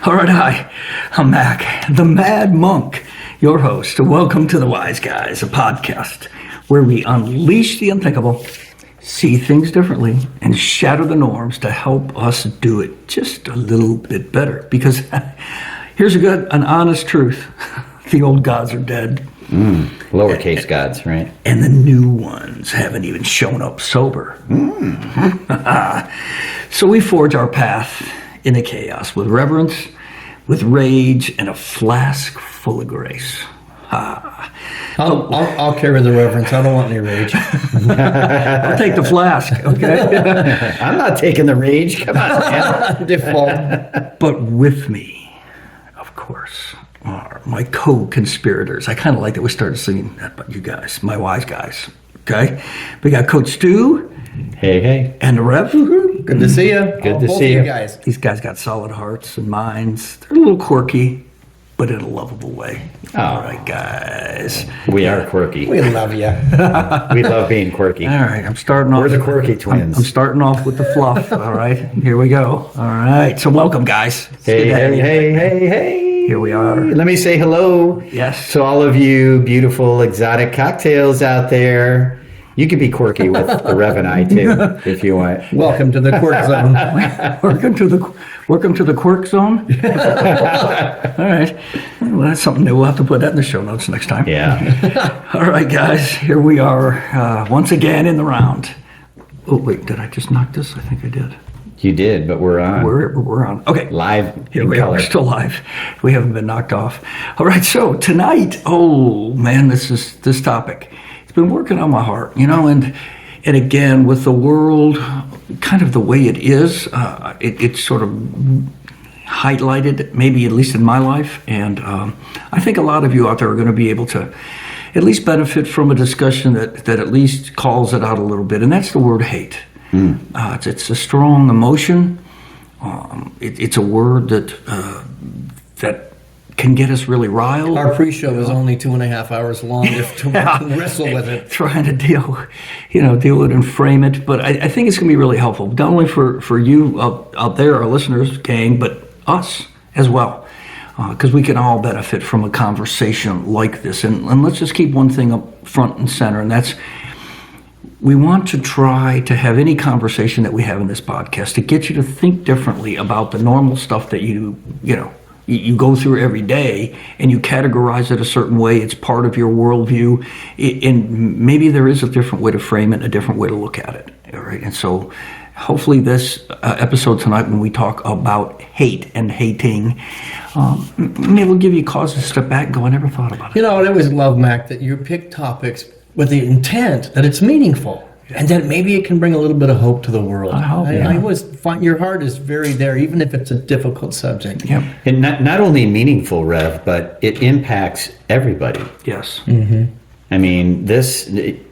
All right, hi, I'm Mac, the Mad Monk, your host. Welcome to The Wise Guys, a podcast where we unleash the unthinkable, see things differently, and shatter the norms to help us do it just a little bit better. Because here's an honest truth. The old gods are dead. Lowercase gods, right? And the new ones haven't even shown up sober. So we forge our path in the chaos with reverence, with rage, and a flask full of grace. I'll carry the reverence. I don't want any rage. I'll take the flask, okay? I'm not taking the rage. Come on, man. Default. But with me, of course, are my co-conspirators. I kind of like that we started singing that about you guys, my wise guys, okay? We got Coach Stu. Hey, hey. And the Rev. Good to see you. Good to Both see of you. guys. These guys got solid hearts and minds. They're a little quirky, but in a lovable way. All right, guys. We are quirky. We love you. We love being quirky. All right, I'm starting off. We're the quirky twins. I'm starting off with the fluff. All right, here we go. All right, so welcome, guys. Hey, hey. Here we are. Let me say hello. Yes. To all of you beautiful exotic cocktails out there. You could be quirky with the Rev and I too, if you want. Welcome to the quirk zone. Welcome to the quirk zone. All right. Well, that's something new. We'll have to put that in the show notes next time. Yeah. All right, guys. Here we are once again in the round. Oh wait, did I just knock this? I think I did. You did, but we're on. We're on. Okay. Live. Here we are. We're still live. We haven't been knocked off. All right. So tonight, oh man, this topic. It's been working on my heart, and again, with the world kind of the way it is, it's sort of highlighted, maybe at least in my life, and I think a lot of you out there are going to be able to at least benefit from a discussion that at least calls it out a little bit, and that's the word hate. It's a strong emotion. It's a word that can get us really riled. Our pre-show is only 2.5 hours long to wrestle with it. Trying to deal with it and frame it. But I think it's going to be really helpful, not only for you out there, our listeners, gang, but us as well. Because we can all benefit from a conversation like this. And let's just keep one thing up front and center, and that's we want to try to have any conversation that we have in this podcast to get you to think differently about the normal stuff that you go through every day, and you categorize it a certain way. It's part of your worldview, and maybe there is a different way to frame it, a different way to look at it. All right, and so hopefully this episode tonight, when we talk about hate and hating, maybe we'll give you cause to step back and go, I never thought about it. I always love, Mac, that you pick topics with the intent that it's meaningful. And that maybe it can bring a little bit of hope to the world. I hope, I always find your heart is very there, even if it's a difficult subject. Yep. And not only meaningful, Rev, but it impacts everybody. Yes. Mm-hmm. I mean,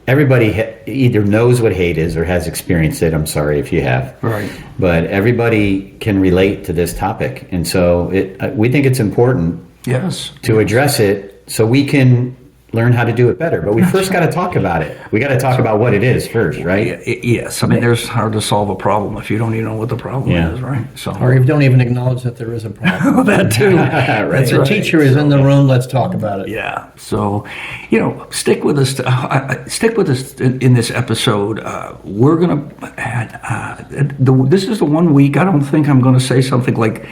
everybody either knows what hate is or has experienced it. I'm sorry if you have. Right. But everybody can relate to this topic. And so we think it's important to address it so we can learn how to do it better. But we first got to talk about it. We got to talk about what it is first, right? Yes. I mean, there's hard to solve a problem if you don't even know what the problem is, right? So, or if you don't even acknowledge that there is a problem. That too. Right. If the teacher is in the room, let's talk about it. Yeah. So, stick with us. Stick with us in this episode. We're going to add, this is the 1 week. I don't think I'm going to say something like,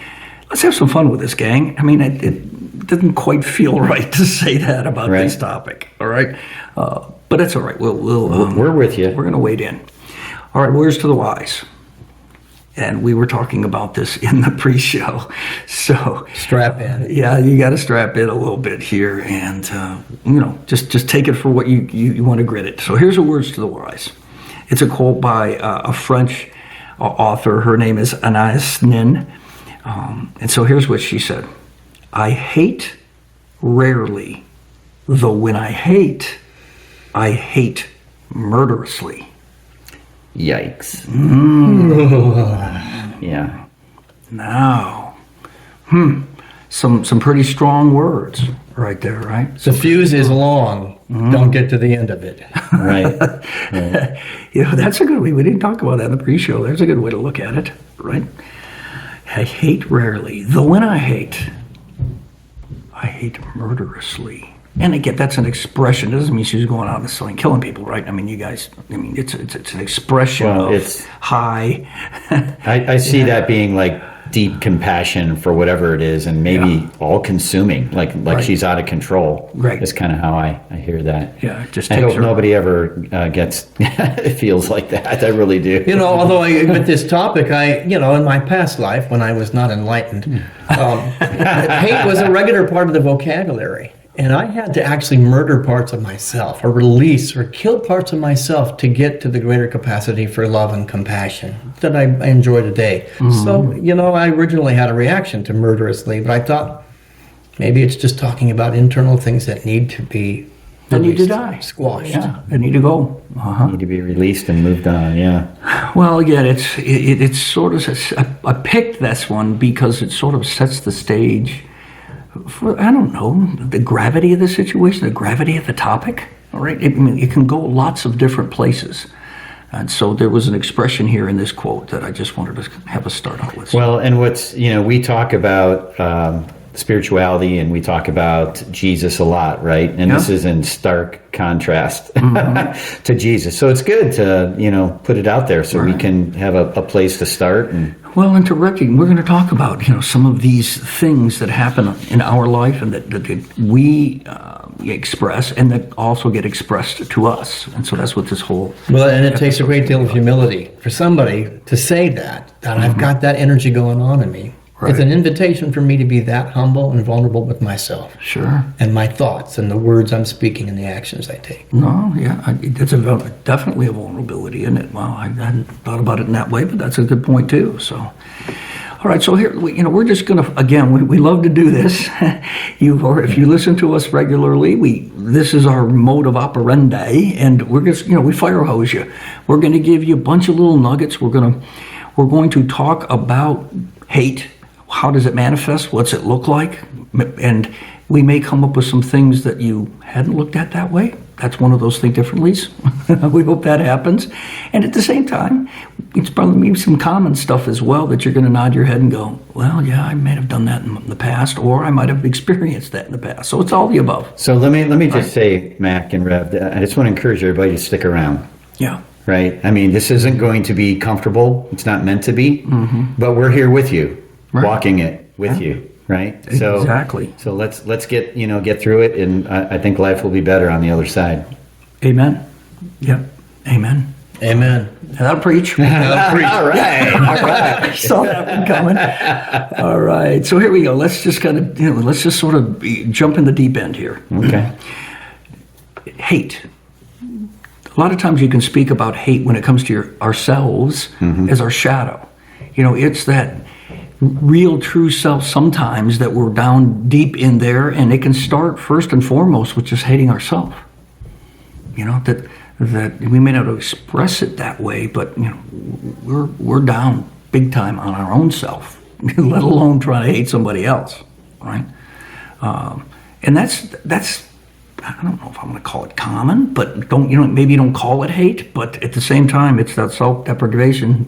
let's have some fun with this, gang. I mean, it doesn't quite feel right to say that about this topic. All right. But that's all right. We're with you. We're going to wade in. All right. Where's to the wise? And we were talking about this in the pre-show. So strap in. Yeah, you got to strap in a little bit here, and just take it for what you want to grit it. So here's a words to the wise. It's a quote by a French author. Her name is Anais Nin. And so here's what she said. I hate rarely, though when I hate murderously. Yikes. Yeah. Now, some pretty strong words right there, right? The fuse is long. Don't get to the end of it. Right. That's a good way. We didn't talk about that in the pre-show. There's a good way to look at it, right? I hate rarely. Though when I hate murderously. And again, that's an expression. It doesn't mean she's going out and killing people, right? I mean, you guys, it's an expression of high. I see that being like deep compassion for whatever it is, and maybe all-consuming, like right. She's out of control. Right. That's kind of how I hear that. Yeah, it just I hope nobody ever gets feels like that. I really do. Although with this topic, in my past life when I was not enlightened, hate was a regular part of the vocabulary. And I had to actually murder parts of myself, or release or kill parts of myself to get to the greater capacity for love and compassion that I enjoy today. Mm-hmm. So, I originally had a reaction to murderously, but I thought maybe it's just talking about internal things that need to be that need to die, squashed. Yeah, they need to go. Need to be released and moved on. Yeah. Well, again, it's sort of I picked this one because it sort of sets the stage for, I don't know, the gravity of the situation, the gravity of the topic. All right, it can go lots of different places. And so there was an expression here in this quote that I just wanted to have us start out with. Well, and we talk about spirituality and we talk about Jesus a lot, right? And this is in stark contrast to Jesus. So it's good to, put it out there so we can have a place to start. And well, and to recognize, we're going to talk about, some of these things that happen in our life and that we express and that also get expressed to us. And so that's what this whole... Well, and it takes a great deal of humility for somebody to say that I've got that energy going on in me. Right. It's an invitation for me to be that humble and vulnerable with myself. Sure. And my thoughts and the words I'm speaking and the actions I take. No, yeah, it's definitely a vulnerability, isn't it? Well, I hadn't thought about it in that way, but that's a good point too. So, all right, so here, we're just going to, again, we love to do this. If you listen to us regularly, this is our mode of operandi, and we're just, we fire hose you. We're going to give you a bunch of little nuggets. We're going to talk about hate. How does it manifest? What's it look like? And we may come up with some things that you hadn't looked at that way. That's one of those think differently's. We hope that happens. And at the same time, it's probably maybe some common stuff as well that you're going to nod your head and go, well, yeah, I may have done that in the past, or I might have experienced that in the past. So it's all the above. So let me just say, Mac and Rev, I just want to encourage everybody to stick around. Yeah. Right? I mean, this isn't going to be comfortable. It's not meant to be. Mm-hmm. But we're here with you. Right. Walking it with you, right? So, exactly. So let's get through it, and I think life will be better on the other side. Amen. Yep. Amen. Amen. That'll preach. All right. Saw that one coming. All right. So here we go. Let's just let's just sort of jump in the deep end here. Okay. Hate. A lot of times you can speak about hate when it comes to ourselves as our shadow. It's that real true self sometimes that we're down deep in there, and it can start first and foremost with just hating ourselves. That we may not express it that way, but we're down big time on our own self, let alone trying to hate somebody else, right? And that's I don't know if I'm going to call it common, but maybe you don't call it hate, but at the same time it's that self-deprecation,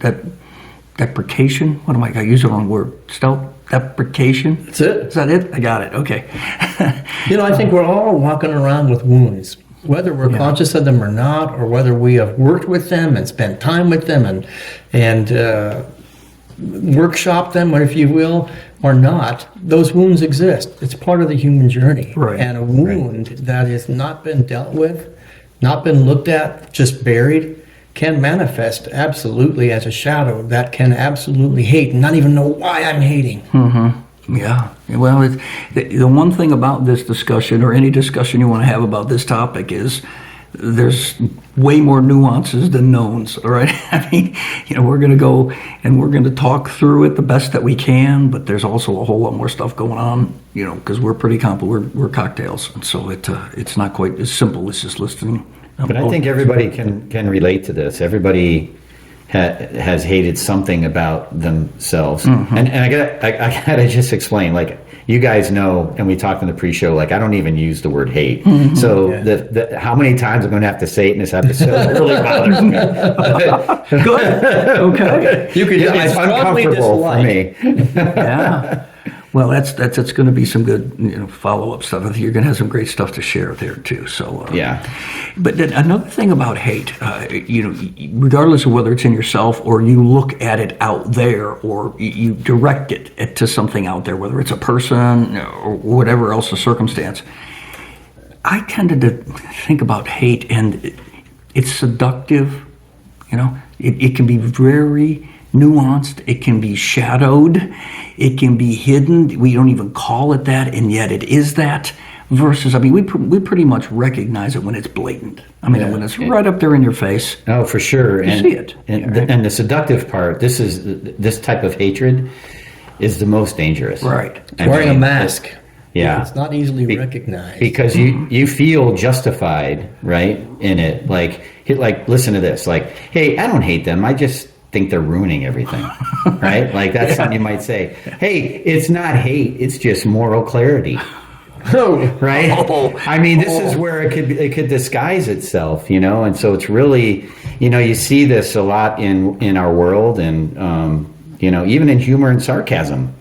deprecation. What am I use the wrong word? Self-deprecation. That's it. Is that it? I got it. Okay. I think we're all walking around with wounds, whether we're conscious of them or not, or whether we have worked with them and spent time with them and workshop them, or if you will, or not. Those wounds exist. It's part of the human journey. Right. And a wound that has not been dealt with, not been looked at, just buried, can manifest absolutely as a shadow that can absolutely hate and not even know why I'm hating. Mm-hmm. Yeah. Well, the one thing about this discussion, or any discussion you want to have about this topic, is there's way more nuances than knowns, all right? I mean, we're going to go and we're going to talk through it the best that we can, but there's also a whole lot more stuff going on, because we're pretty we're cocktails. And so it's not quite as simple as just listening. But I think everybody can relate to this. Everybody has hated something about themselves. And I gotta just explain, like, you guys know, and we talked in the pre-show, like, I don't even use the word hate. So the how many times I'm going to have to say it in this episode really bothers me. Good. Okay. You could. It's uncomfortable for me. Yeah. Well, that's going to be some good follow-up stuff. I think you're going to have some great stuff to share there too. So Yeah. But then another thing about hate, regardless of whether it's in yourself or you look at it out there or you direct it to something out there, whether it's a person or whatever else the circumstance, I tended to think about hate, and it's seductive. It can be very nuanced. It can be shadowed. It can be hidden. We don't even call it that, and yet it is that. Versus, we pretty much recognize it when it's blatant. When it's right up there in your face. Oh, for sure. You see it. And the seductive part, this type of hatred is the most dangerous. Right. Wearing a mask. Yeah. It's not easily recognized. Because you feel justified, right, in it. Like, listen to this. Like, hey, I don't hate them. I just think they're ruining everything, right? Like, that's something you might say. Hey, it's not hate. It's just moral clarity. Right? This is where it could disguise itself, and so it's really, you see this a lot in our world, and even in humor and sarcasm.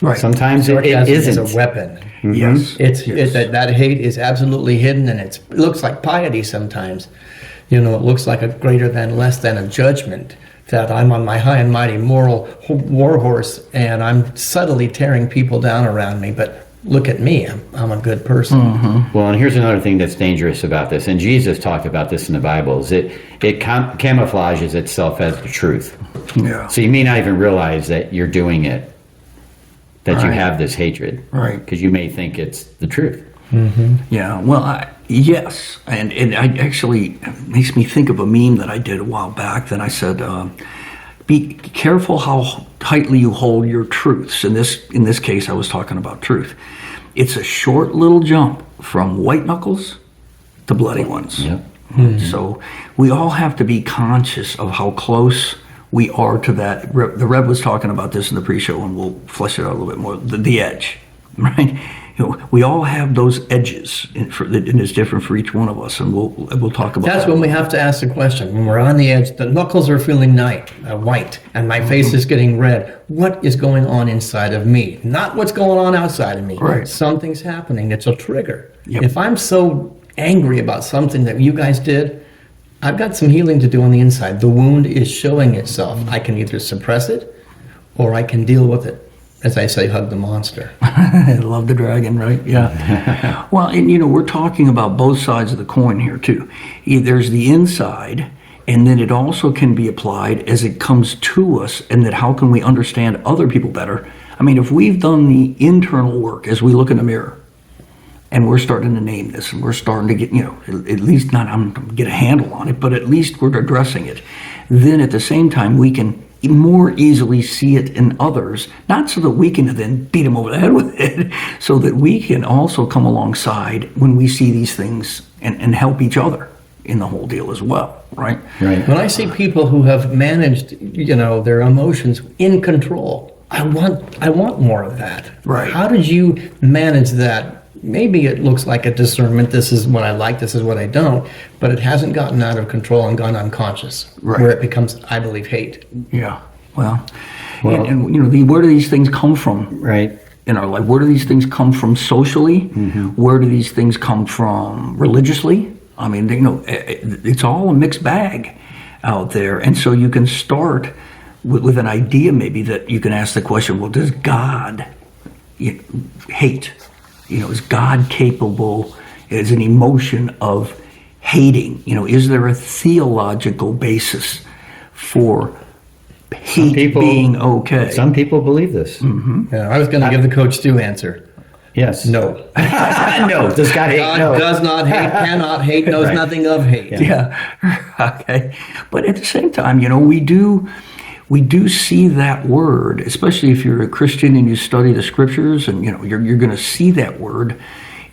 Right. Sometimes Sarcasm it isn't is a weapon. Yes. That hate is absolutely hidden, and it looks like piety sometimes. It looks like a greater than, less than a judgment, that I'm on my high and mighty moral war horse, and I'm subtly tearing people down around me, but look at me, I'm a good person. Well, and here's another thing that's dangerous about this, and Jesus talked about this in the Bible, is it camouflages itself as the truth. Yeah. So you may not even realize that you're doing it, that you Right. have this hatred. Right. Because you may think it's the truth. Yeah, well, yes, and it actually makes me think of a meme that I did a while back. That I said, "Be careful how tightly you hold your truths." In this case, I was talking about truth. It's a short little jump from white knuckles to bloody ones. Yep. So we all have to be conscious of how close we are to that. The Rev was talking about this in the pre-show, and we'll flesh it out a little bit more. The edge, right? We all have those edges, and it's different for each one of us, and we'll talk about That's that. when we have to ask the question. When we're on the edge, the knuckles are feeling white, and my face is getting red. What is going on inside of me? Not what's going on outside of me. Right. Something's happening. It's a trigger. Yep. If I'm so angry about something that you guys did, I've got some healing to do on the inside. The wound is showing itself. I can either suppress it, or I can deal with it. As I say, hug the monster. I love the dragon, right? Yeah. Well, and we're talking about both sides of the coin here too. There's the inside, and then it also can be applied as it comes to us, and that how can we understand other people better? If we've done the internal work as we look in the mirror, and we're starting to name this, and we're starting to get, at least not get a handle on it, but at least we're addressing it. Then at the same time, we can more easily see it in others, not so that we can then beat them over the head with it, so that we can also come alongside when we see these things and help each other in the whole deal as well, right? Right. When I see people who have managed, their emotions in control, I want more of that. Right. How did you manage that? Maybe it looks like a discernment. This is what I like. This is what I don't. But it hasn't gotten out of control and gone unconscious, Right. where it becomes, I believe, hate. Yeah. Well, and where do these things come from? Right. In our life, where do these things come from socially? Where do these things come from religiously? It's all a mixed bag out there, and so you can start with an idea maybe that you can ask the question: well, does God hate? Is God capable as an emotion of hating? Is there a theological basis for hate being okay? Some people believe this. Yeah, I was going to give the Coach Stu answer. Yes. No. No. Does God hate? God No. does not hate, cannot hate, knows Right. nothing of hate. Yeah. Okay. But at the same time, we do see that word, especially if you're a Christian and you study the scriptures, and you're going to see that word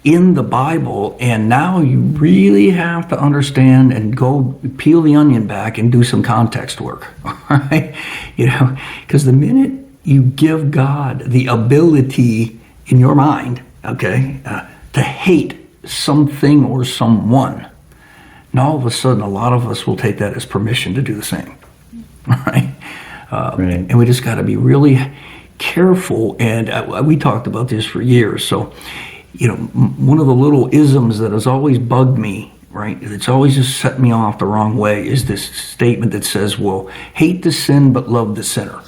in the Bible, and now you really have to understand and go peel the onion back and do some context work, all right? Because the minute you give God the ability in your mind, okay, to hate something or someone, now all of a sudden a lot of us will take that as permission to do the same, right? Right. And we just got to be really careful, and we talked about this for years. So, one of the little isms that has always bugged me, right, it's always just set me off the wrong way, is this statement that says, well, hate the sin but love the sinner.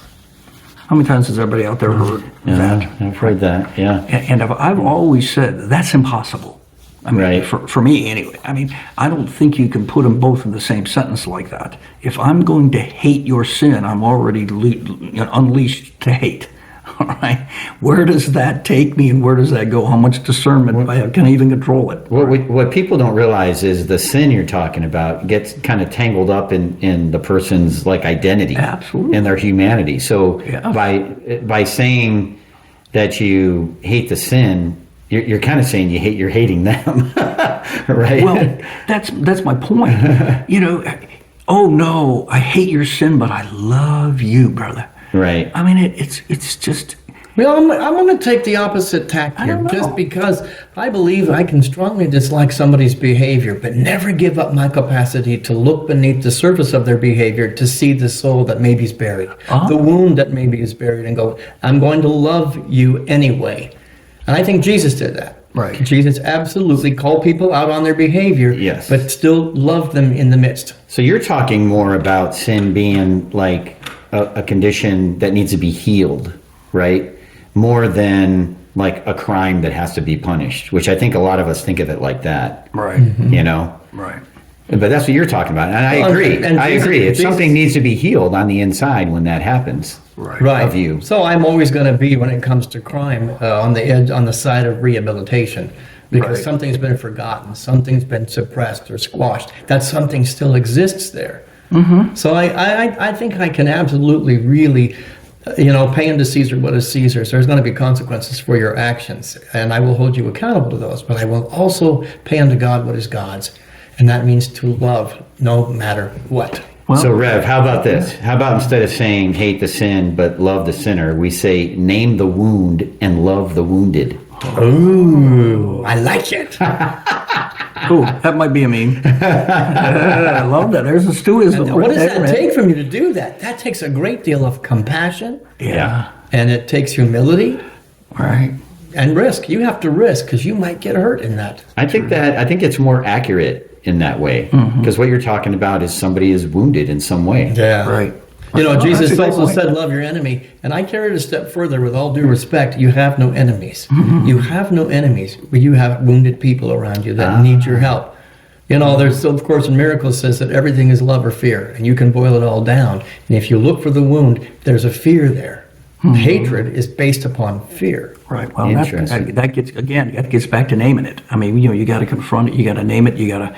How many times has everybody out there heard that? I've heard that, yeah. And I've always said, that's impossible. I mean, Right. for me anyway. I mean, I don't think you can put them both in the same sentence like that. If I'm going to hate your sin, I'm already unleashed to hate. All right. Where does that take me, and where does that go? How much discernment can I even control it? What people don't realize is the sin you're talking about gets kind of tangled up in the person's identity, Absolutely, and their humanity. So Yeah. by saying that you hate the sin, you're kind of saying you're hating them, right? Well, that's my point. Oh no, I hate your sin, but I love you, brother. Right. I mean, it's just. Well, I'm going to take the opposite tack I here, don't know. just because I believe I can strongly dislike somebody's behavior, but never give up my capacity to look beneath the surface of their behavior to see the soul that maybe is buried, the wound that maybe is buried, and go, I'm going to love you anyway. And I think Jesus did that. Right. Jesus absolutely called people out on their behavior, Yes. but still loved them in the midst. So you're talking more about sin being like a condition that needs to be healed, right? More than like a crime that has to be punished, which I think a lot of us think of it like that. Right. Right. But that's what you're talking about. And I agree. and I Jesus- agree. If Jesus- something needs to be healed on the inside when that happens, Right. of you. So I'm always going to be, when it comes to crime, on the edge, on the side of rehabilitation, because Right. something's been forgotten, something's been suppressed or squashed. That something still exists there. Mm-hmm. So I think I can absolutely really, pay unto Caesar what is Caesar's. There's going to be consequences for your actions, and I will hold you accountable to those. But I will also pay unto God what is God's, and that means to love no matter what. Well, So Rev, how about this? How about instead of saying hate the sin but love the sinner, we say name the wound and love the wounded. Ooh, I like it. Ooh, that might be a meme. I love that. There's a Stewism. What does right that there, man. take from you to do that? That takes a great deal of compassion, Yeah. and it takes humility Right. and risk. You have to risk because you might get hurt in that. I think it's more accurate in that way, because what you're talking about is somebody is wounded in some way. Yeah. Right. Well, that's Jesus a great also point. said, love your enemy. And I carry it a step further with all due respect. You have no enemies. You have no enemies, but you have wounded people around you that need your help. There's, of course, in Miracles says that everything is love or fear, and you can boil it all down. And if you look for the wound, there's a fear there. Hatred is based upon fear. Right. Well, Interesting. that gets back to naming it. I mean, you got to confront it. You got to name it. You got to,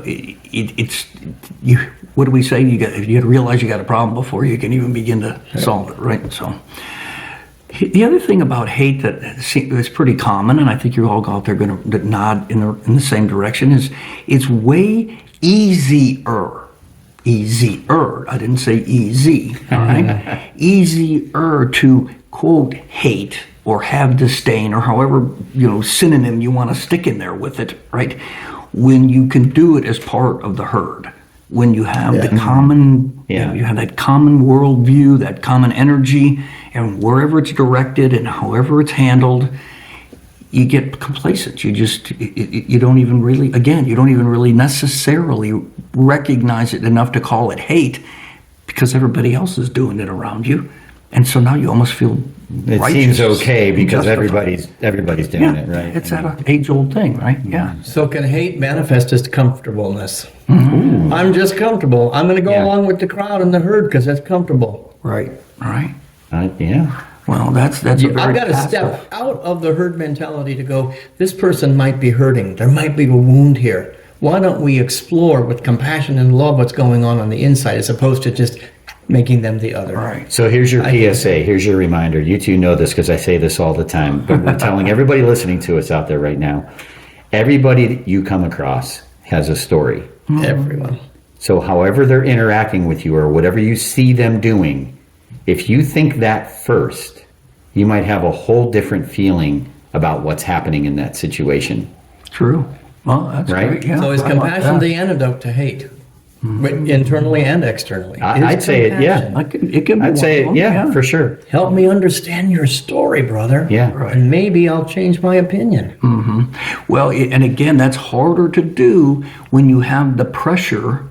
it's you. What do we say? You got to realize you got a problem before you can even begin to solve it. Right. So, the other thing about hate that is pretty common, and I think you're all out there going to nod in the same direction, is it's way easier. Easier. I didn't say easy. All right. Easier to quote hate or have disdain or however synonym you want to stick in there with it. Right. When you can do it as part of the herd. When you have the common, you have that common worldview, that common energy, and wherever it's directed and however it's handled, you get complacent. You don't even really necessarily recognize it enough to call it hate because everybody else is doing it around you. And so now you almost feel It righteous seems okay and because justified. everybody's doing it, right? It's that age-old thing, right? Yeah. So can hate manifest as comfortableness? I'm just comfortable. I'm going to go along with the crowd and the herd because that's comfortable. Right. Right. Yeah. Well, that's a very I've got to passive. step out of the herd mentality to go, this person might be hurting. There might be a wound here. Why don't we explore with compassion and love what's going on the inside as opposed to just making them the other. Right. So here's your PSA. Here's your reminder. You two know this because I say this all the time, but we're telling everybody listening to us out there right now, everybody that you come across has a story. Everyone. So however they're interacting with you or whatever you see them doing, if you think that first, you might have a whole different feeling about what's happening in that situation. True. Well, that's Right? great. Yeah, So is I like compassion that. the antidote to hate? Internally and externally. I'd say it, yeah. It can be I'd say one it, of them, yeah, for sure. Help me understand your story, brother. Yeah. Right. And maybe I'll change my opinion. Well, and again, that's harder to do when you have the pressure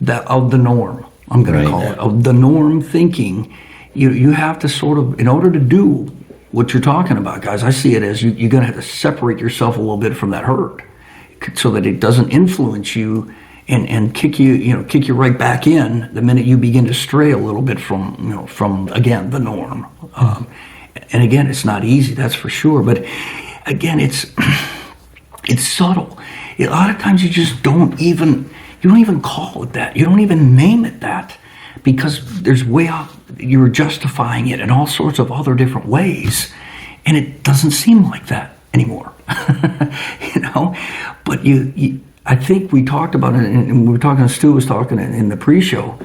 of the norm. I'm going Right. to call it of the norm thinking. You have to sort of, in order to do what you're talking about, guys. I see it as you're going to have to separate yourself a little bit from that herd, so that it doesn't influence you and kick you right back in the minute you begin to stray a little bit from again the norm. And again, it's not easy, that's for sure. But again, it's subtle. A lot of times you just don't even call it that. You don't even name it that, because there's way out. You're justifying it in all sorts of other different ways, and it doesn't seem like that anymore. But I think we talked about it, and we were talking. Stu was talking in the pre-show.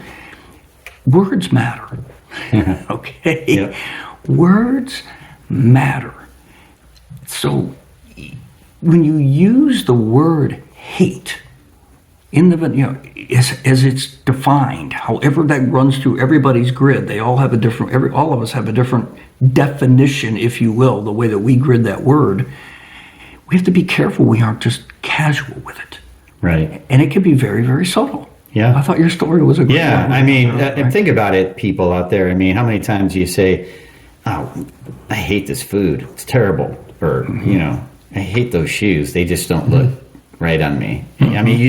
Words matter. Okay, Yeah. Words matter. So when you use the word hate in the as it's defined, however that runs through everybody's grid, they all have a different. All of us have a different definition, if you will, the way that we grid that word. We have to be careful we aren't just casual with it. Right. And it can be very, very subtle. Yeah. I thought your story was a great Yeah, one. I mean, Right. think about it, people out there. I mean, how many times do you say, "Oh, I hate this food. It's terrible," or "I hate those shoes. They just don't look right on me." I mean,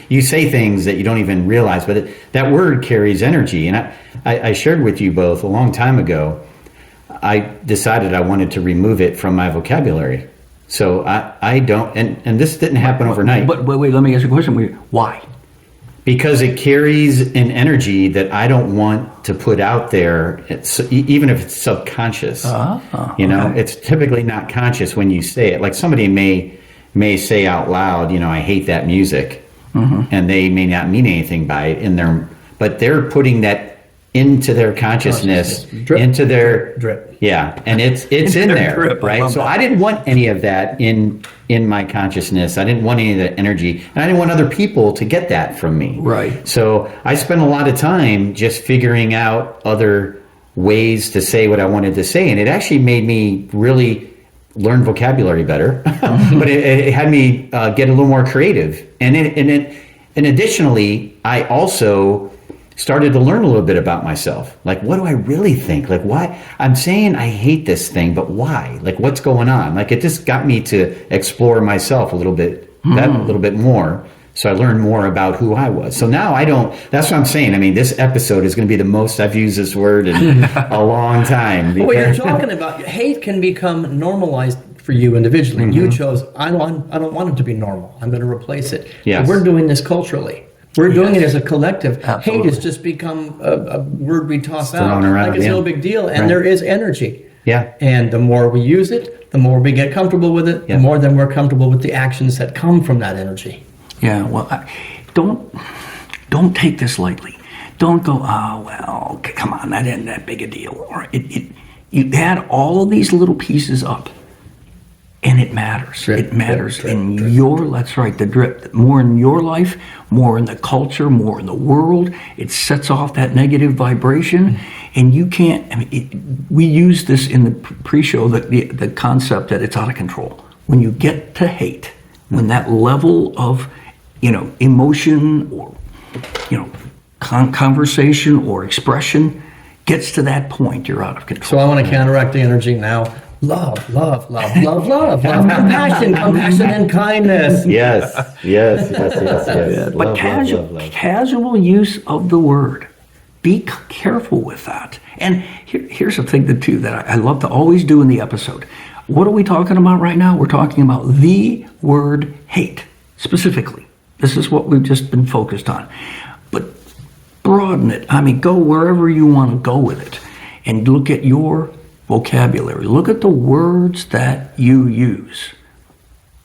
you say things that you don't even realize, but that word carries energy. And I shared with you both a long time ago. I decided I wanted to remove it from my vocabulary. So I don't, and this didn't happen overnight. But wait, let me ask you a question. Why? Because it carries an energy that I don't want to put out there, even if it's subconscious. Okay. It's typically not conscious when you say it. Like somebody may say out loud, I hate that music, and they may not mean anything by it but they're putting that into their consciousness, Drip. into their Drip. Yeah, and it's in their there, drip. I right? love So that. I didn't want any of that in my consciousness. I didn't want any of that energy, and I didn't want other people to get that from me. Right. So I spent a lot of time just figuring out other ways to say what I wanted to say, and it actually made me really learn vocabulary better. But it had me get a little more creative, and additionally, I also started to learn a little bit about myself. Like, what do I really think? Like, why? I'm saying I hate this thing, but why? Like, what's going on? Like, it just got me to explore myself a little bit more. So I learned more about who I was. So now that's what I'm saying. I mean, this episode is going to be the most I've used this word in a long time. Well, you're talking about hate can become normalized for you individually. You chose, I don't want it to be normal. I'm going to replace it. Yes. So we're doing this culturally. We're doing it as a collective. Absolutely. Hate has just become a word we toss out thrown around, like it's yeah. no big deal. And Right. there is energy. Yeah. And the more we use it, the more we get comfortable with it, Yeah. the more then we're comfortable with the actions that come from that energy. Yeah, well, don't take this lightly. Don't go, oh, well, come on, that isn't that big a deal. Or you add all of these little pieces up, and it matters. Drip, it matters drip, in drip. that's right, the drip. More in your life, more in the culture, more in the world. It sets off that negative vibration, and you can't, we use this in the pre-show, the concept that it's out of control. When you get to hate, when that level of emotion or conversation or expression gets to that point, you're out of control. So I want to counteract the energy now. Love, love, love, love, love, love, compassion and kindness. Yes. But casual use of the word, be careful with that. And here's the thing that I love to always do in the episode. What are we talking about right now? We're talking about the word hate, specifically. This is what we've just been focused on. But broaden it. I mean, go wherever you want to go with it and look at your vocabulary. Look at the words that you use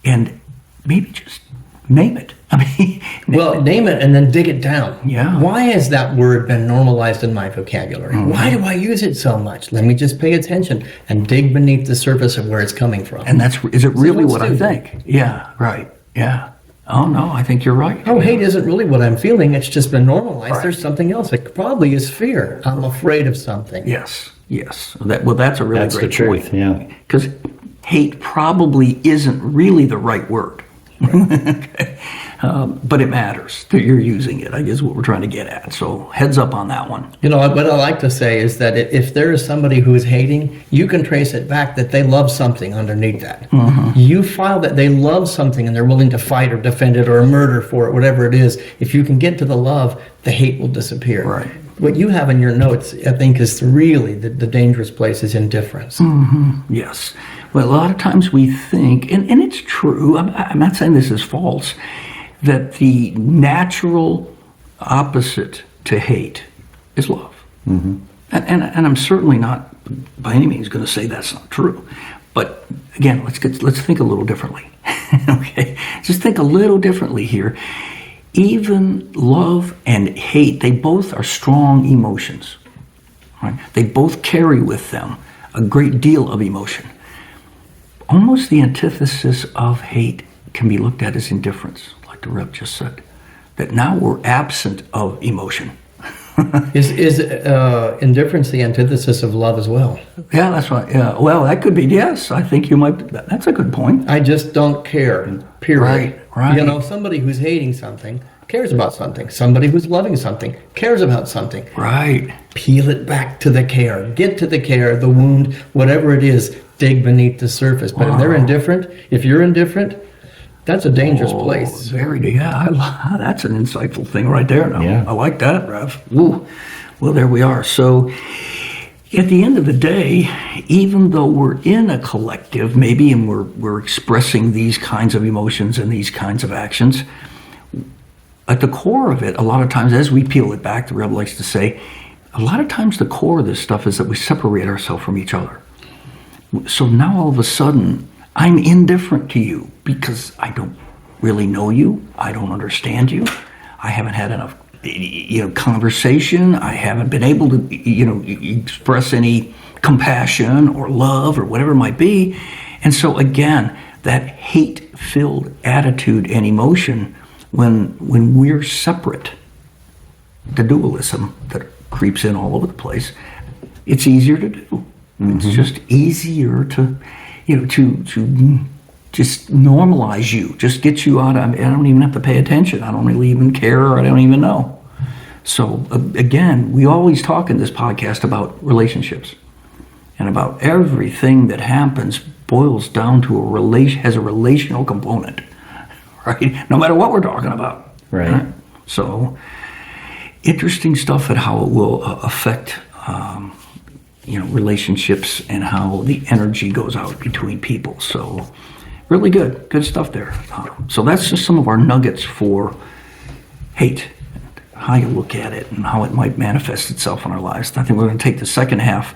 and maybe just name it. I mean, name it and then dig it down. Yeah. Why has that word been normalized in my vocabulary? Mm-hmm. Why do I use it so much? Let me just pay attention and dig beneath the surface of where it's coming from. And is it really what I think? Yeah, right. Yeah. Oh, no, I think you're right. Oh, hate isn't really what I'm feeling. It's just been normalized. Right. There's something else. It probably is fear. I'm afraid of something. Yes. That's a really great truth, point. yeah. Because hate probably isn't really the right word. Right. Okay. But it matters that you're using it, I guess, what we're trying to get at. So heads up on that one. You know, what I like to say is that if there is somebody who is hating, you can trace it back that they love something underneath that. Mm-hmm. You file that they love something and they're willing to fight or defend it or murder for it, whatever it is. If you can get to the love, the hate will disappear. Right. What you have in your notes, I think, is really the dangerous place is indifference. Mm-hmm. Yes. Well, a lot of times we think, and it's true, I'm not saying this is false, that the natural opposite to hate is love. Mm-hmm. And I'm certainly not by any means going to say that's not true. But again, let's think a little differently. Okay? Just think a little differently here. Even love and hate, they both are strong emotions. Right? They both carry with them a great deal of emotion. Almost the antithesis of hate can be looked at as indifference, like the Rev just said. That now we're absent of emotion. Is indifference the antithesis of love as well? Yeah, that's right. Yeah. Well, that could be, yes. I think you might, that's a good point. I just don't care, period. Right. You know, somebody who's hating something cares about something. Somebody who's loving something cares about something. Right. Peel it back to the care. Get to the care, the wound, whatever it is, dig beneath the surface. But if they're indifferent, if you're indifferent, that's a dangerous place. That's an insightful thing right there. Now. Yeah. I like that, Rev. Ooh. Well, there we are. So at the end of the day, even though we're in a collective, maybe, and we're expressing these kinds of emotions and these kinds of actions, at the core of it, a lot of times, as we peel it back, the Rev likes to say, a lot of times the core of this stuff is that we separate ourselves from each other. So now all of a sudden, I'm indifferent to you because I don't really know you. I don't understand you. I haven't had enough, conversation. I haven't been able to, express any compassion or love or whatever it might be. And so again, that hate-filled attitude and emotion, when we're separate, the dualism that creeps in all over the place, it's easier to do. Mm-hmm. It's just easier to just normalize you, just get you out of, I don't even have to pay attention. I don't really even care, or I don't even know. So again, we always talk in this podcast about relationships, and about everything that happens boils down to has a relational component, right? No matter what we're talking about. Right. So interesting stuff at how it will affect relationships and how the energy goes out between people. So really good stuff there. So that's just some of our nuggets for hate, how you look at it and how it might manifest itself in our lives. I think we're going to take the second half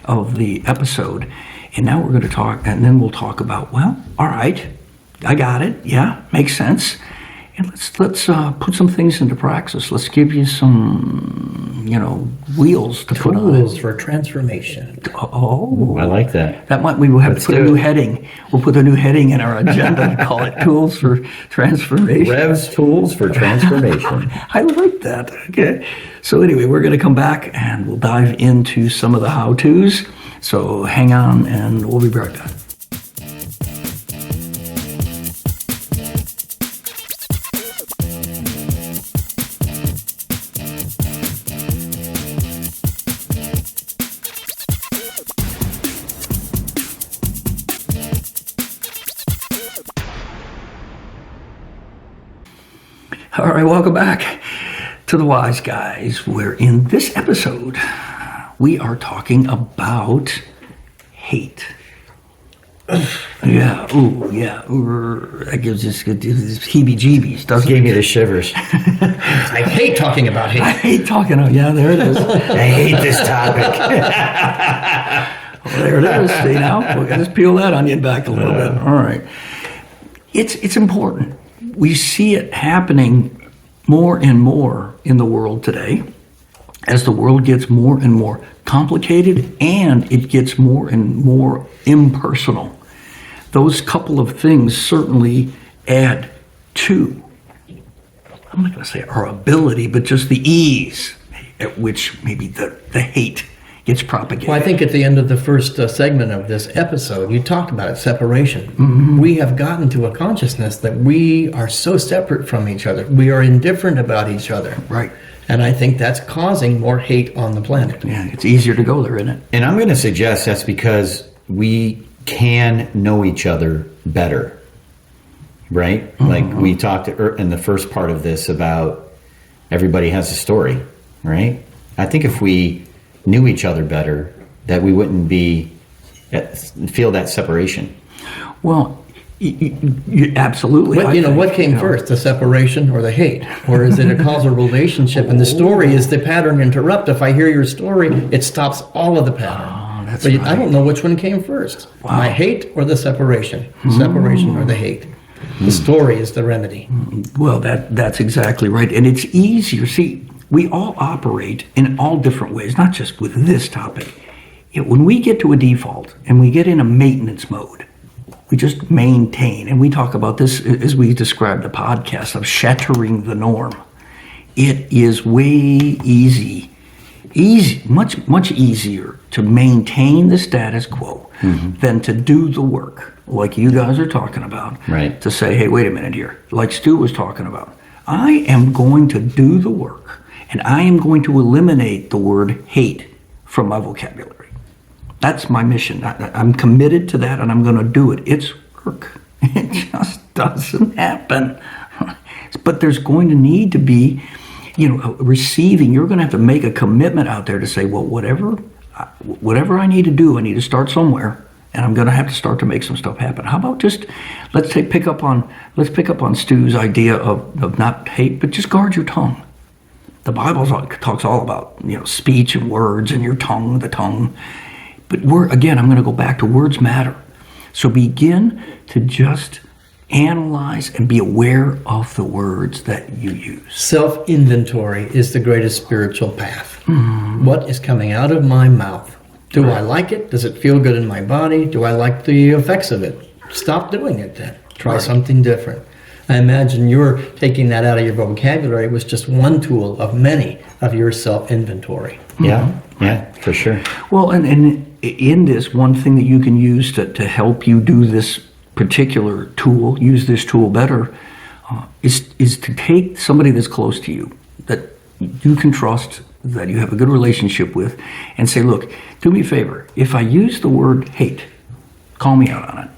of the episode, and now we're going to talk, and then we'll talk about, well, all right, I got it. Yeah, makes sense. And let's put some things into practice. Let's give you some, wheels to put on. Tools for transformation. Oh, I like that. We will have to put a new heading. We'll put a new heading in our agenda and call it Tools for Transformation. Rev's Tools for Transformation. I like that. Okay. So anyway, we're going to come back and we'll dive into some of the how-tos. So hang on and we'll be right back. All right, welcome back to the Wise Guys, where in this episode, we are talking about hate. Yeah. Ooh, yeah. Ooh, that gives us heebie-jeebies, doesn't Gave it? me the shivers. I hate talking about I hate. hate talking. Yeah, there it is. I hate this topic. Well, there it is. See now, we'll just peel that onion back a little bit. All right. It's important. We see it happening more and more in the world today as the world gets more and more complicated and it gets more and more impersonal. Those couple of things certainly add to, I'm not going to say our ability, but just the ease at which maybe the hate gets propagated. Well, I think at the end of the first segment of this episode, you talked about it, separation. We have gotten to a consciousness that we are so separate from each other. We are indifferent about each other. Right. And I think that's causing more hate on the planet. Yeah, it's easier to go there, isn't it? And I'm going to suggest that's because we can know each other better, right? Like we talked in the first part of this about everybody has a story, right? I think if we knew each other better, that we wouldn't feel that separation. Well, you absolutely. But, what came first, the separation or the hate? Or is it a causal relationship? And the story is the pattern interrupt. If I hear your story, it stops all of the pattern. That's But right. I don't know which one came first. My hate or the separation? Separation or the hate? The story is the remedy. Well, that's exactly right. And it's easier. See, we all operate in all different ways, not just with this topic. When we get to a default and we get in a maintenance mode, we just maintain. And we talk about this as we describe the podcast of shattering the norm. It is way much easier to maintain the status quo than to do the work like you guys are talking about. Right. To say, hey, wait a minute here, like Stu was talking about. I am going to do the work and I am going to eliminate the word hate from my vocabulary. That's my mission. I'm committed to that and I'm going to do it. It's work. It just doesn't happen. But there's going to need to be, receiving. You're going to have to make a commitment out there to say, well, whatever I need to do, I need to start somewhere, and I'm going to have to start to make some stuff happen. How about just let's pick up on Stu's idea of not hate, but just guard your tongue. The Bible talks all about speech and words and your tongue, the tongue. But I'm going to go back to words matter. So begin to just analyze and be aware of the words that you use. Self-inventory is the greatest spiritual path. What is coming out of my mouth? Do I like it? Does it feel good in my body? Do I like the effects of it? Stop doing it then. Try something different. I imagine you're taking that out of your vocabulary was just one tool of many of your self-inventory. Yeah, for sure. Well, and in this, one thing that you can use to help you do this particular tool, use this tool better, is to take somebody that's close to you, that you can trust, that you have a good relationship with, and say, look, do me a favor. If I use the word hate, call me out on it.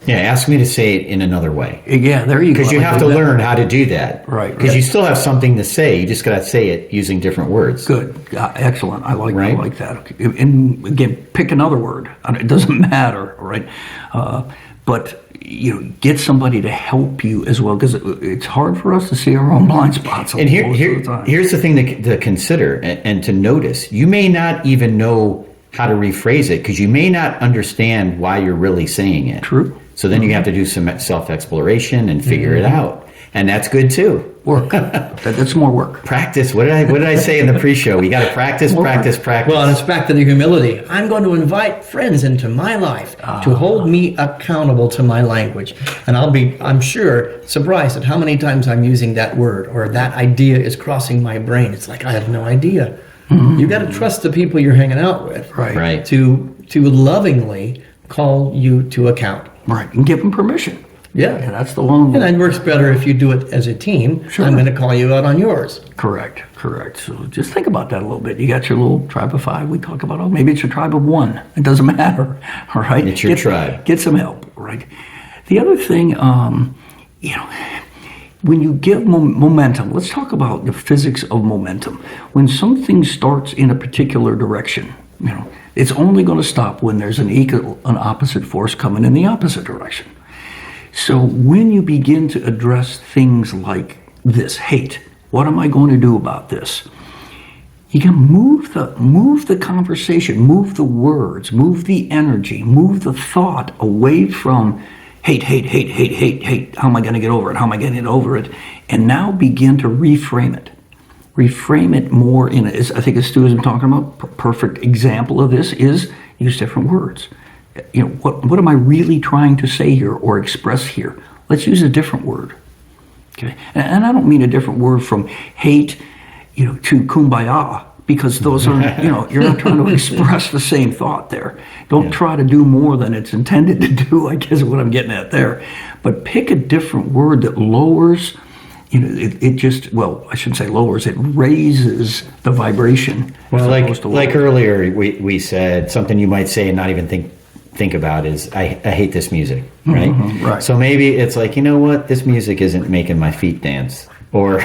Yeah, ask me to say it in another way. Yeah, there you go. Because you have to learn how to do that. Right. Because you still have something to say. You just got to say it using different words. Good. Excellent. I like that. Okay. And again, pick another word. It doesn't matter, right? But get somebody to help you as well, because it's hard for us to see our own blind spots. And here's the thing to consider and to notice. You may not even know how to rephrase it because you may not understand why you're really saying it. True. So then you have to do some self-exploration and figure it out. And that's good too. Work. That's more work. Practice. What did I say in the pre-show? We got to practice. Well, and it's back to the humility. I'm going to invite friends into my life to hold me accountable to my language. And I'm sure, surprised at how many times I'm using that word or that idea is crossing my brain. It's like, I have no idea. You got to trust the people you're hanging out with. Right. To lovingly call you to account. Right. And give them permission. Yeah. And that's the one. And it works better if you do it as a team. Sure. I'm going to call you out on yours. Correct. So just think about that a little bit. You got your little tribe of 5. We talk about, maybe it's your tribe of 1. It doesn't matter. All right. It's your tribe. Get some help. Right. The other thing, when you give momentum, let's talk about the physics of momentum. When something starts in a particular direction, It's only going to stop when there's an opposite force coming in the opposite direction. So when you begin to address things like this, hate, what am I going to do about this? You can move the conversation, move the words, move the energy, move the thought away from hate, hate, hate, hate, hate, hate. How am I going to get over it? How am I going to get over it? And now begin to reframe it. Reframe it more in, I think as Stu has been talking about, perfect example of this is use different words. What am I really trying to say here or express here? Let's use a different word. Okay, and I don't mean a different word from hate, to kumbaya, because those are, you're not trying to express the same thought there. Don't try to do more than it's intended to do, I guess is what I'm getting at there. But pick a different word that lowers, it just, well, I shouldn't say lowers, it raises the vibration. Well, like earlier, we said something you might say and not even think about is, I hate this music, right? Mm-hmm, right. So maybe it's like, you know what, this music isn't making my feet dance. Or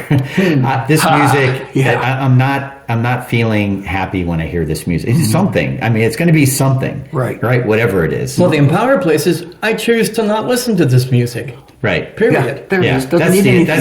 this music, I'm not feeling happy when I hear this music. It's something. I mean, it's going to be something. Right? Whatever it is. Well, the empowered place is, I choose to not listen to this music. Right. Period. That's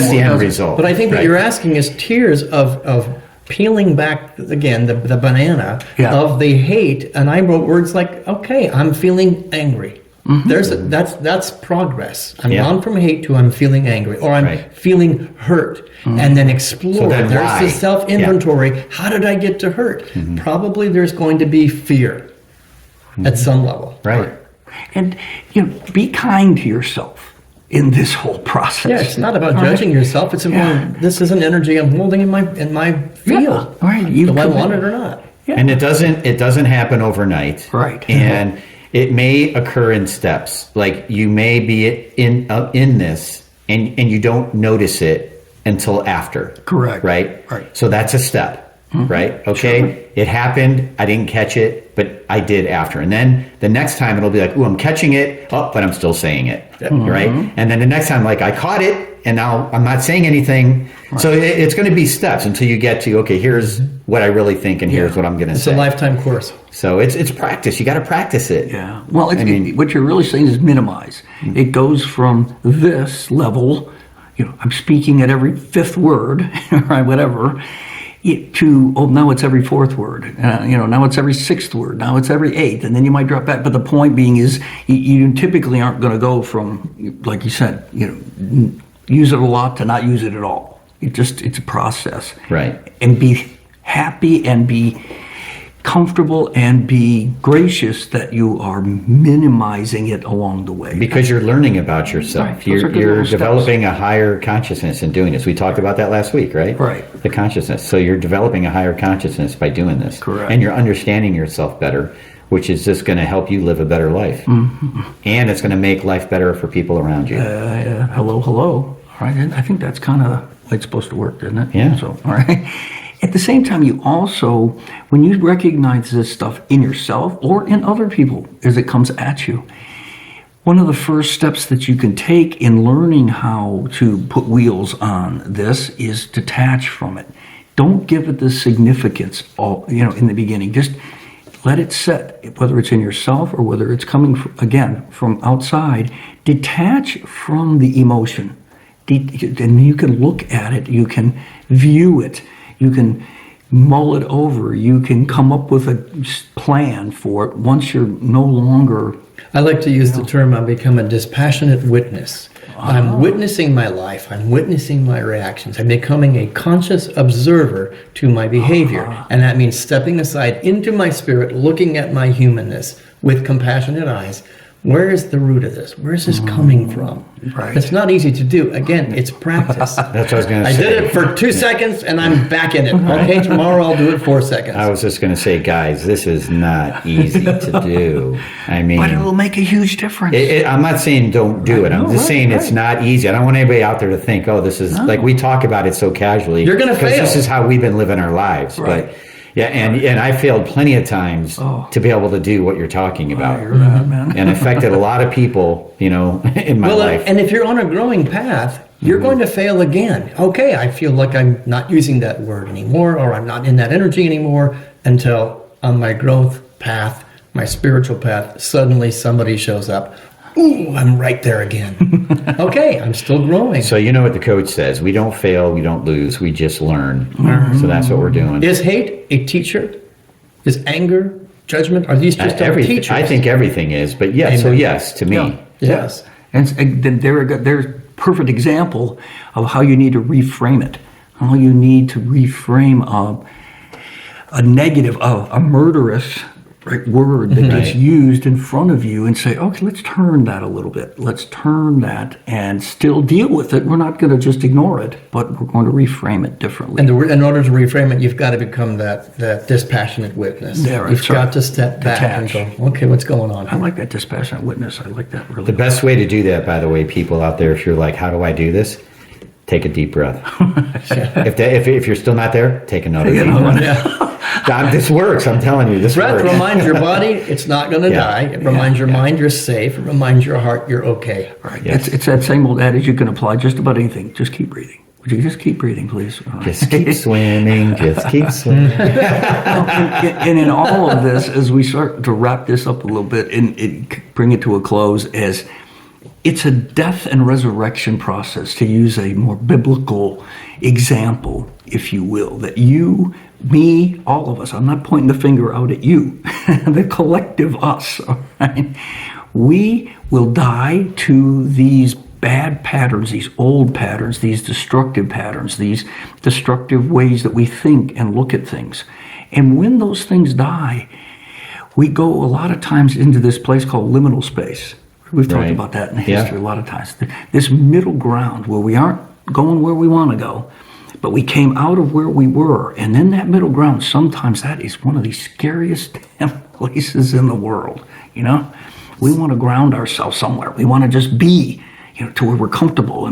the end result. But I think what you're asking is tiers of peeling back, again, the banana of the hate. And I wrote words like, okay, I'm feeling angry. Mm-hmm. That's progress. I'm gone from hate to I'm feeling angry, or I'm feeling hurt, and then explore. So then there's the self-inventory. How did I get to hurt? Mm-hmm. Probably there's going to be fear at some level. Right. And be kind to yourself in this whole process. Yeah, it's not about judging yourself. It's about this is an energy I'm holding in my field. Yeah. Right. Do I want it or not? Yeah. And it doesn't happen overnight. Right. And it may occur in steps. Like you may be in this and you don't notice it until after. Correct. Right. So that's a step. Mm-hmm. Right. Okay. Sure. It happened. I didn't catch it, but I did after. And then the next time it'll be like, ooh, I'm catching it. Oh, but I'm still saying it. Mm-hmm. Right. And then the next time, like I caught it and now I'm not saying anything. Right. So it's going to be steps until you get to, okay, here's what I really think and here's what I'm going to say. It's a lifetime course. So it's practice. You got to practice it. Yeah. Well, what you're really saying is minimize. Mm-hmm. It goes from this level, I'm speaking at every fifth word, right, whatever, to, now it's every fourth word. Now it's every sixth word. Now it's every eighth. And then you might drop back. But the point being is you typically aren't going to go from, like you said, use it a lot to not use it at all. It's a process. Right. And be happy and be comfortable and be gracious that you are minimizing it along the way. Because you're learning about yourself. Right. You're developing a higher consciousness in doing this. We talked about that last week, right? Right. The consciousness. So you're developing a higher consciousness by doing this. Correct. And you're understanding yourself better, which is just going to help you live a better life. Mm-hmm. And it's going to make life better for people around you. Hello. All right. And I think that's kind of the way it's supposed to work, isn't it? Yeah. So, all right. At the same time, you also, when you recognize this stuff in yourself or in other people as it comes at you, one of the first steps that you can take in learning how to put wheels on this is detach from it. Don't give it the significance in the beginning. Just let it set, whether it's in yourself or whether it's coming, from outside. Detach from the emotion. And you can look at it, you can view it, you can mull it over, you can come up with a plan for it once you're no longer... I like to use the term, I'm becoming a dispassionate witness. I'm witnessing my life, I'm witnessing my reactions, I'm becoming a conscious observer to my behavior. And that means stepping aside into my spirit, looking at my humanness with compassionate eyes. Where is the root of this? Where is this coming from? Right. It's not easy to do. Again, it's practice. That's what I was going to say. I did it for 2 seconds and I'm back in it. Okay, tomorrow I'll do it 4 seconds. I was just going to say, guys, this is not easy to do. I mean, but it will make a huge difference. I'm not saying don't do it. I'm just saying it's not easy. I don't want anybody out there to think, oh, this is like we talk about it so casually. You're going to fail. This is how we've been living our lives. Right. But yeah, and I failed plenty of times to be able to do what you're talking about. You're right, man. And affected a lot of people, in my life. And if you're on a growing path, you're going to fail again. Okay, I feel like I'm not using that word anymore, or I'm not in that energy anymore, until on my growth path, my spiritual path, suddenly somebody shows up. Ooh, I'm right there again. Okay, I'm still growing. So you know what the coach says: we don't fail, we don't lose, we just learn. So that's what we're doing. Is hate a teacher? Is anger, judgment? Are these just our teachers? I think everything is, but yes. So yes, to me, Yes. And then there's a perfect example of how you need to reframe it. How you need to reframe a negative, a murderous word that gets used in front of you, and say, okay, let's turn that a little bit. Let's turn that and still deal with it. We're not going to just ignore it, but we're going to reframe it differently. And in order to reframe it, you've got to become that dispassionate witness. You've got to step back and go, okay, what's going on? I like that dispassionate witness. I like that really. The best way to do that, by the way, people out there, if you're like, how do I do this? Take a deep breath. If you're still not there, take another deep breath. This works. I'm telling you, this breath works. reminds your body it's not going to die. It reminds your mind you're safe. It reminds your heart you're okay. Right. Yes. It's that same old adage you can apply just about anything. Just keep breathing. Would you just keep breathing, please? Just keep swimming. Just keep swimming. And in all of this, as we start to wrap this up a little bit and bring it to a close, as it's a death and resurrection process, to use a more biblical example, if you will, that you, me, all of us, I'm not pointing the finger out at you, the collective us, all right? We will die to these bad patterns, these old patterns, these destructive ways that we think and look at things. And when those things die, we go a lot of times into this place called liminal space. We've talked about that in history a lot of times. This middle ground where we aren't going where we want to go, but we came out of where we were. And in that middle ground, sometimes that is one of the scariest places in the world. You know, we want to ground ourselves somewhere. We want to just be, to where we're comfortable,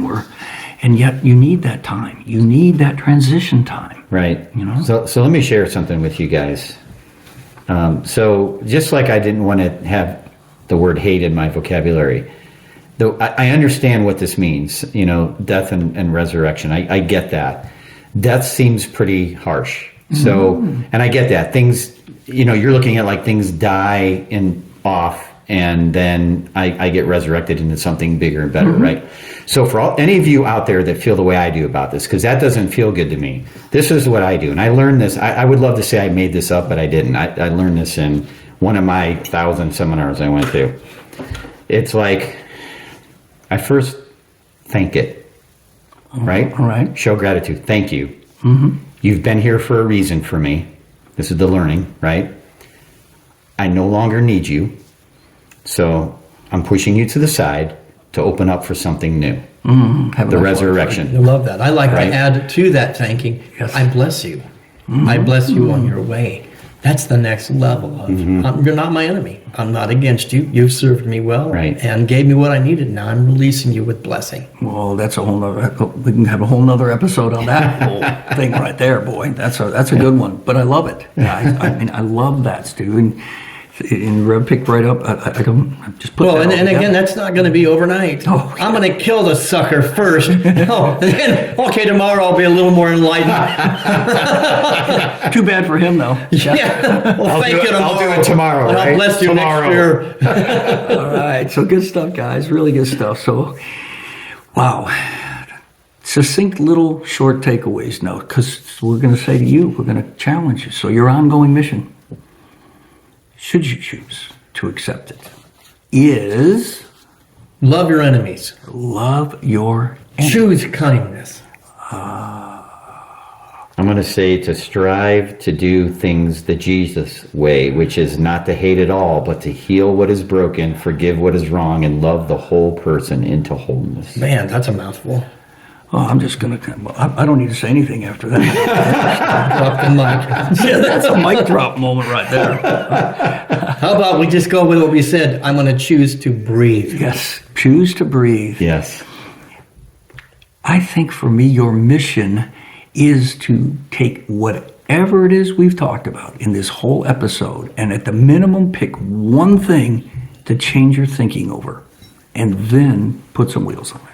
and yet you need that time. You need that transition time. Right. So let me share something with you guys. So just like I didn't want to have the word hate in my vocabulary, though I understand what this means, death and resurrection. I get that. Death seems pretty harsh. So, and I get that. Things, you're looking at like things die off, and then I get resurrected into something bigger and better, right? So for any of you out there that feel the way I do about this, because that doesn't feel good to me, this is what I do. And I learned this. I would love to say I made this up, but I didn't. I learned this in one of my 1,000 seminars I went to. It's like, I first thank it, right? All right. Show gratitude. Thank you. You've been here for a reason for me. This is the learning, right? I no longer need you. So I'm pushing you to the side to open up for something new. The resurrection. I love that. I like to add to that thanking, I bless you. I bless you on your way. That's the next level of, you're not my enemy. I'm not against you. You've served me well and gave me what I needed. Now I'm releasing you with blessing. Well, that's a whole nother, we can have a whole nother episode on that whole thing right there, boy. That's a good one, but I love it. I love that, Stu. And Rev picked right up. I just put. Well, and again, that's not going to be overnight. Oh, I'm going to kill the sucker first. Then okay, tomorrow I'll be a little more enlightened. Too bad for him, though. Yeah. Well, thank you tomorrow. I'll do it tomorrow. And I'll bless you tomorrow. Next year. All right. So good stuff, guys. Really good stuff. So, wow. Succinct little short takeaways now, because we're going to say to you, we're going to challenge you. So your ongoing mission, should you choose to accept it, is love your enemies. Love your enemies. Choose kindness. I'm going to say to strive to do things the Jesus way, which is not to hate at all, but to heal what is broken, forgive what is wrong, and love the whole person into wholeness. Man, that's a mouthful. Oh, I'm just going to, I don't need to say anything after that. Drop the mic. Yeah, that's a mic drop moment right there. How about we just go with what we said? I'm going to choose to breathe. Yes, choose to breathe. Yes. I think for me, your mission is to take whatever it is we've talked about in this whole episode, and at the minimum, pick one thing to change your thinking over, and then put some wheels on it.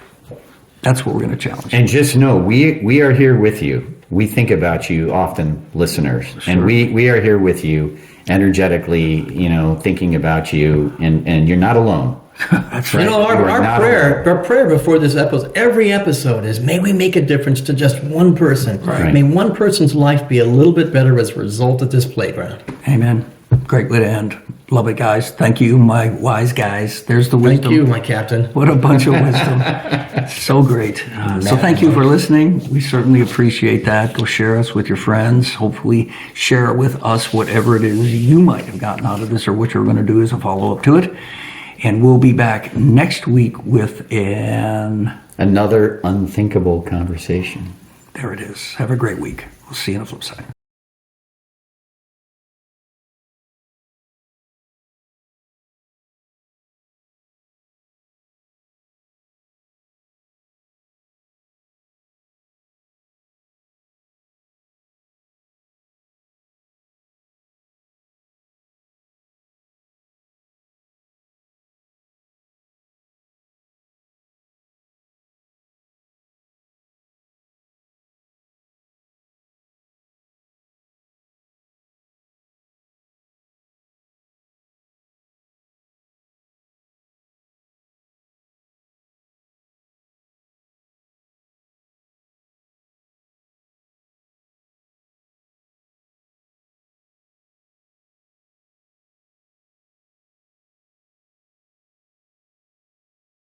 That's what we're going to challenge. And just know, we are here with you. we think about you often, listeners, Sure. and we are here with you, energetically, thinking about you, and you're not alone. That's right. Our prayer before this episode, every episode is, may we make a difference to just one person. Right. May one person's life be a little bit better as a result of this playground. Amen. Great way to end. Love it, guys. Thank you, my wise guys. There's the wisdom. Thank you, my captain. What a bunch of wisdom. So great. So thank you for listening. We certainly appreciate that. Go share us with your friends. Hopefully share it with us, whatever it is you might have gotten out of this or what you're going to do as a follow-up to it. And we'll be back next week with another unthinkable conversation. There it is. Have a great week. We'll see you on the flip side.